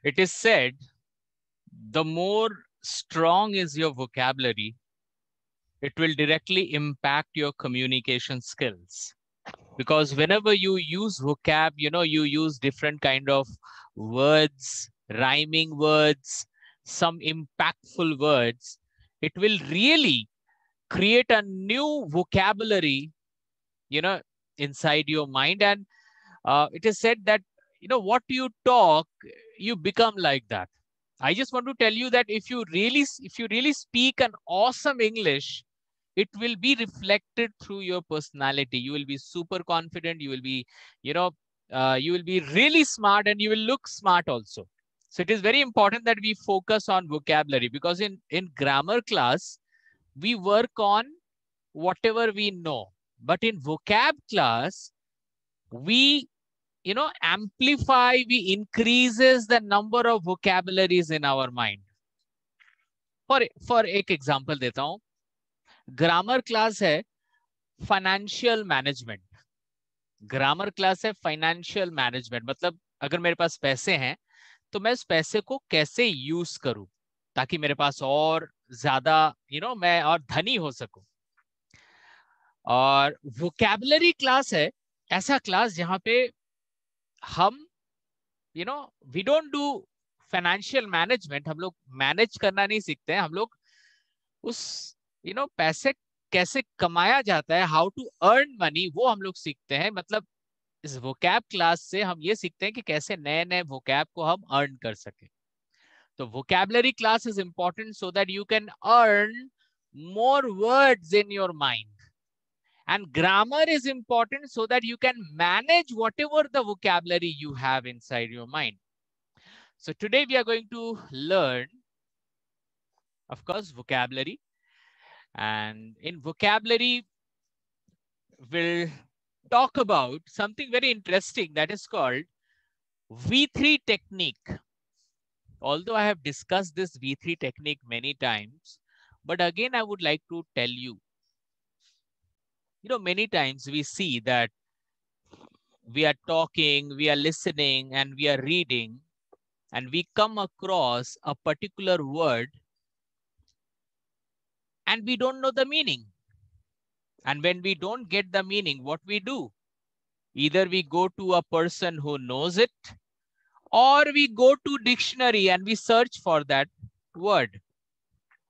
It is said, the more strong is your vocabulary, it will directly impact your communication skills. Because whenever you use vocab, you use different kind of words, rhyming words, some impactful words, it will really create a new vocabulary, you know, inside your mind. And it is said that, what you talk, you become like that. I just want to tell you that if you really speak an awesome English, it will be reflected through your personality. You will be super confident. You will be, you know, you will be really smart, and you will look smart also. So it is very important that we focus on vocabulary, because in grammar class, we work on whatever we know. But in vocab class, we, amplify, we increases the number of vocabularies in our mind. For एक example देता हूं. Grammar class है financial management. Grammar class है financial management, मतलब अगर मेरे पास पैसे हैं तो मैं उस पैसे को कैसे यूज करूं ताकि मेरे पास और ज्यादा, मैं और धनी हो सकूं. और वोकैबुलरी क्लास है ऐसा क्लास जहां पे हम, we don't do financial management. हम लोग मैनेज करना नहीं सीखते हैं. हम लोग उस, पैसे कैसे कमाया जाता है, हाउ टू अर्न मनी, वो हम लोग सीखते हैं. मतलब इस वोकैब क्लास से हम ये सीखते हैं कि कैसे नए नए वोकैब को हम अर्न कर सके. तो vocabulary class is important so that you can earn more words in your mind. And grammar is important so that you can manage whatever the vocabulary you have inside your mind. So today we are going to learn, of course, vocabulary. And in vocabulary, we'll talk about something very interesting that is called V3 technique. Although I have discussed this V3 technique many times, but again, I would like to tell you, many times we see that we are talking, we are listening, and we are reading, and we come across a particular word and we don't know the meaning. And when we don't get the meaning, what we do? Either we go to a person who knows it, or we go to dictionary and we search for that word.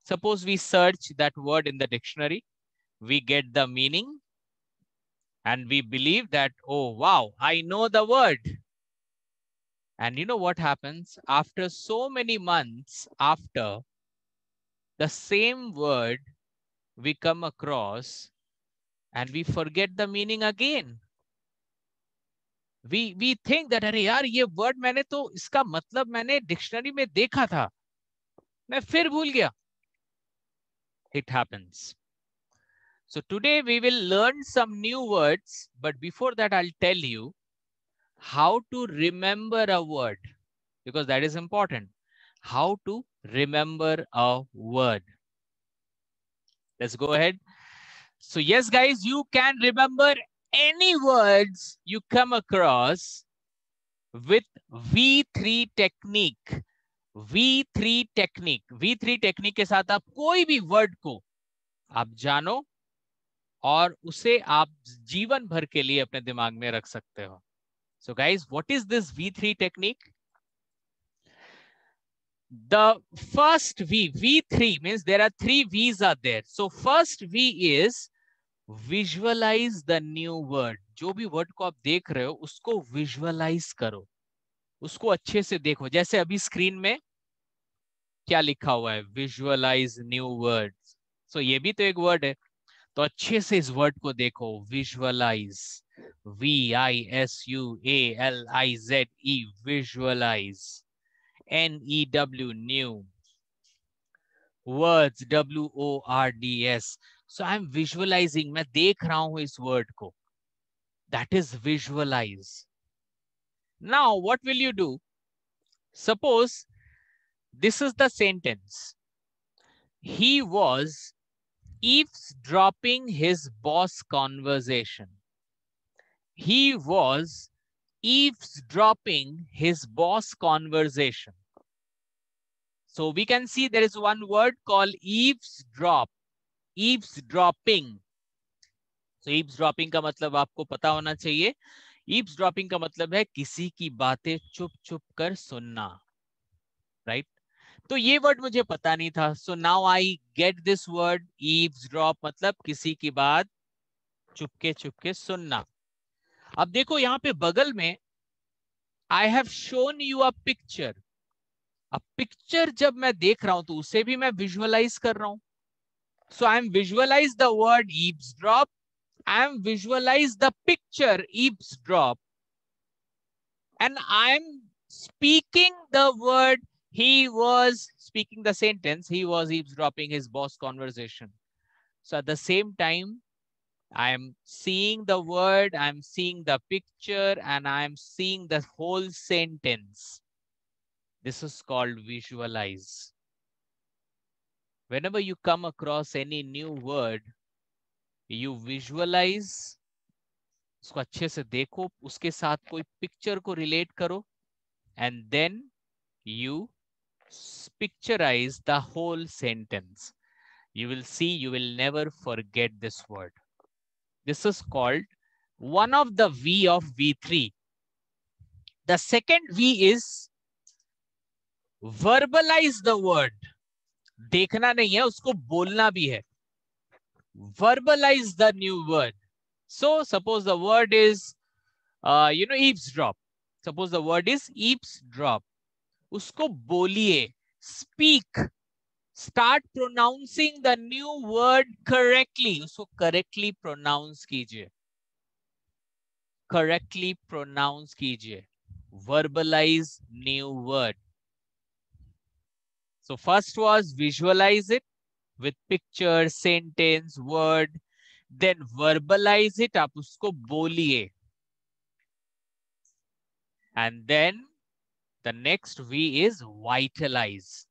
Suppose we search that word in the dictionary, we get the meaning, and we believe that, oh, wow, I know the word. And you know what happens? After so many months after, the same word we come across and we forget the meaning again. We think that, अरे यार ये word मैंने तो इसका मतलब मैंने dictionary में देखा था, मैं फिर भूल गया. It happens. So today we will learn some new words, but before that I'll tell you how to remember a word, because that is important. How to remember a word. Let's go ahead. So yes, guys, you can remember any words you come across with V3 technique. V3 technique. V3 technique के साथ आप कोई भी word को आप जानो और उसे आप जीवन भर के लिए अपने दिमाग में रख सकते हो. So guys, what is this V3 technique? The first V, V3 means there are 3 V's are there. So first V is visualize the new word. जो भी वर्ड को आप देख रहे हो उसको विजुअलाइज करो, उसको अच्छे से देखो. जैसे अभी स्क्रीन में क्या लिखा हुआ है, विजुअलाइज न्यू वर्ड्स. सो ये भी तो एक वर्ड है, तो अच्छे से इस वर्ड को देखो. Visualize, VISUALIZE, visualize. NEW, new. Words, WORDS. So I'm visualizing, मैं देख रहा हूं इस वर्ड को. That is visualize. Now what will you do? Suppose this is the sentence. He was eavesdropping his boss conversation. He was eavesdropping his boss conversation. So we can see there is one word called eavesdrop, eavesdropping. So eavesdropping का मतलब आपको पता होना चाहिए. eavesdropping का मतलब है किसी की बातें चुप चुप कर सुनना, राइट? तो ये वर्ड मुझे पता नहीं था. So now I get this word eavesdrop, मतलब किसी की बात चुपके चुपके सुनना. अब देखो यहाँ पे बगल में I have shown you a picture. अब पिक्चर जब मैं देख रहा हूं तो उसे भी मैं विजुअलाइज कर रहा हूं. So I am visualise the word eavesdrop. I am visualize the picture eavesdrop, and I am speaking the word. He was speaking the sentence. He was eavesdropping his boss conversation. So at the same time, I am seeing the word, I am seeing the picture, and I am seeing the whole sentence. This is called visualize. Whenever you come across any new word, you visualize. उसको अच्छे से देखो, उसके साथ कोई picture को relate करो, and then you picturize the whole sentence. You will see, you will never forget this word. This is called one of the V of V3. The second V is verbalize the word. देखना नहीं है, उसको बोलना भी है. Verbalize the new word. So suppose the word is eavesdrop. Suppose the word is eavesdrop. उसको बोलिए. Speak. Start pronouncing the new word correctly. उसको correctly pronounce कीजिए. Correctly pronounce कीजिए. Verbalize new word. So first was visualize it with picture, sentence, word. Then verbalize it. आप उसको बोलिए. And then the next V is vitalize.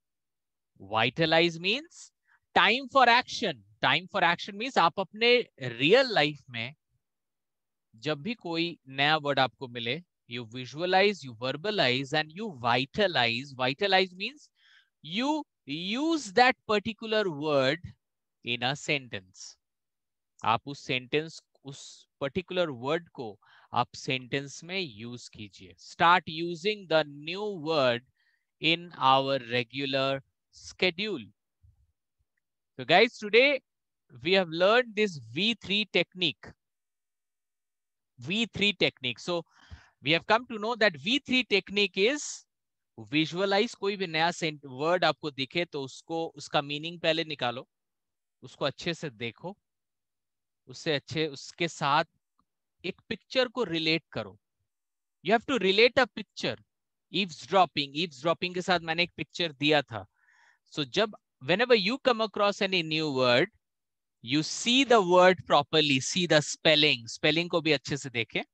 Vitalize means time for action. Time for action means आप अपने real life में जब भी कोई नया वर्ड आपको मिले, you visualize, you verbalize, and you vitalize. Vitalize means you use that particular word in a sentence. आप उस sentence, उस particular word को आप sentence में use कीजिए. Start using the new word in our regular schedule. So guys, today we have learned this V3 technique. V3 technique. So we have come to know that V3 technique is visualize. कोई भी नया word आपको दिखे तो उसको उसका meaning पहले निकालो, उसको अच्छे से देखो, उसके साथ एक picture को relate करो. You have to relate a picture. Eavesdropping के साथ मैंने एक picture दिया था. So whenever you come across any new word, you see the word properly, see the spelling. Spelling को भी अच्छे से देखें.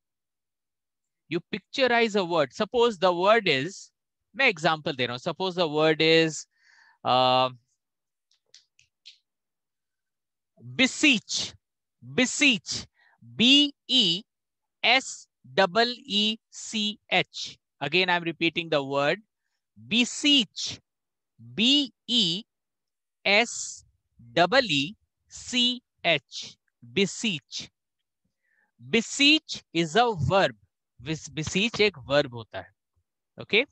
You picturize a word. Suppose the word is, मैं example दे रहा हूँ. Suppose the word is beseech. Beseech. B-E-S-E-E-C-H. Again, I'm repeating the word. Beseech. B-E-S-E-E-C-H. Beseech. Beseech is a verb. Beseech एक verb होता है. Okay?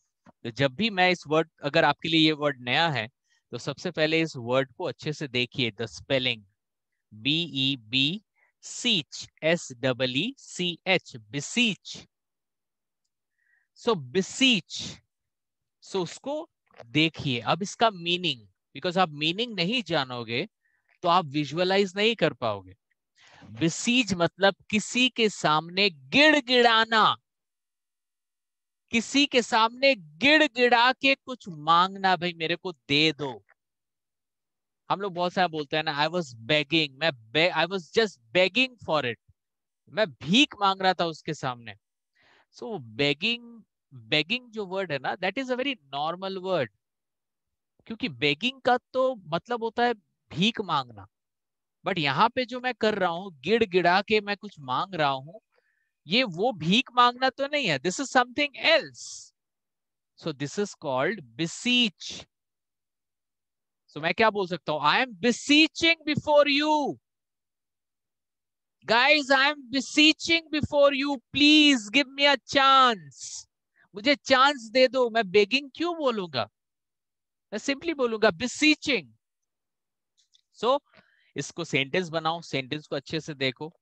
तो जब भी मैं इस वर्ड, अगर आपके लिए ये वर्ड नया है तो सबसे पहले इस वर्ड को अच्छे से देखिए. The spelling B-E-B-Seech. S-E-E-C-H. Beseech. So beseech. So उसको देखिए. अब इसका मीनिंग, बिकॉज आप मीनिंग नहीं जानोगे तो आप विजुअलाइज नहीं कर पाओगे. बेसीज मतलब किसी के सामने गिड़गिड़ाना. किसी के सामने गिड़गिड़ा के कुछ मांगना. भाई मेरे को दे दो. हम लोग बहुत सारा बोलते हैं ना, I was begging. I was just begging for it. मैं भीख मांग रहा था उसके सामने. सो बेगिंग जो वर्ड है ना, that is a very normal word. क्योंकि बेगिंग का तो मतलब होता है भीख मांगना. बट यहाँ पे जो मैं कर रहा हूँ, गिड़गिड़ा के मैं कुछ मांग रहा हूँ, ये वो भीख मांगना तो नहीं है. This is something else. So this is called beseech. So मैं क्या बोल सकता हूं? I am beseeching before you. Guys, I am beseeching before you. Please give me a chance. मुझे चांस दे दो. मैं बेगिंग क्यों बोलूंगा? मैं सिंपली बोलूंगा beseeching. So इसको सेंटेंस बनाओ. सेंटेंस को अच्छे से देखो.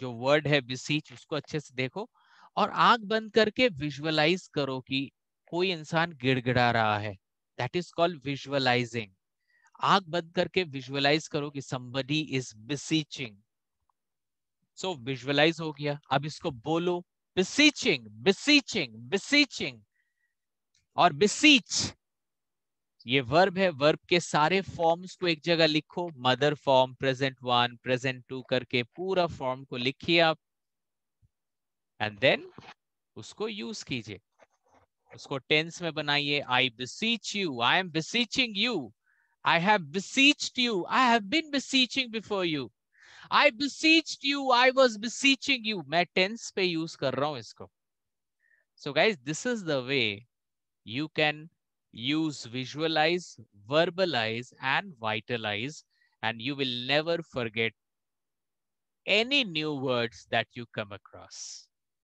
जो वर्ड है beseech उसको अच्छे से देखो और आंख बंद करके विजुअलाइज करो कि कोई इंसान गिड़गिड़ा रहा है. That is called visualizing. आंख बंद करके विजुअलाइज करो कि somebody is beseeching. So visualize हो गया. अब इसको बोलो. beseeching, beseeching, beseeching. और beseech ये वर्ब है. वर्ब के सारे फॉर्म्स को एक जगह लिखो. मदर फॉर्म, प्रेजेंट 1, प्रेजेंट 2 करके पूरा फॉर्म को लिखिए आप. एंड देन उसको यूज कीजिए. उसको टेंस में बनाइए. आई beseech you, I am beseeching you, I have beseeched you, I have been beseeching before you, I beseeched you, I was beseeching you. मैं टेंस पे यूज कर रहा हूं इसको. So guys, this is the way you can use visualize, verbalize and vitalize, and you will never forget any new words that you come across.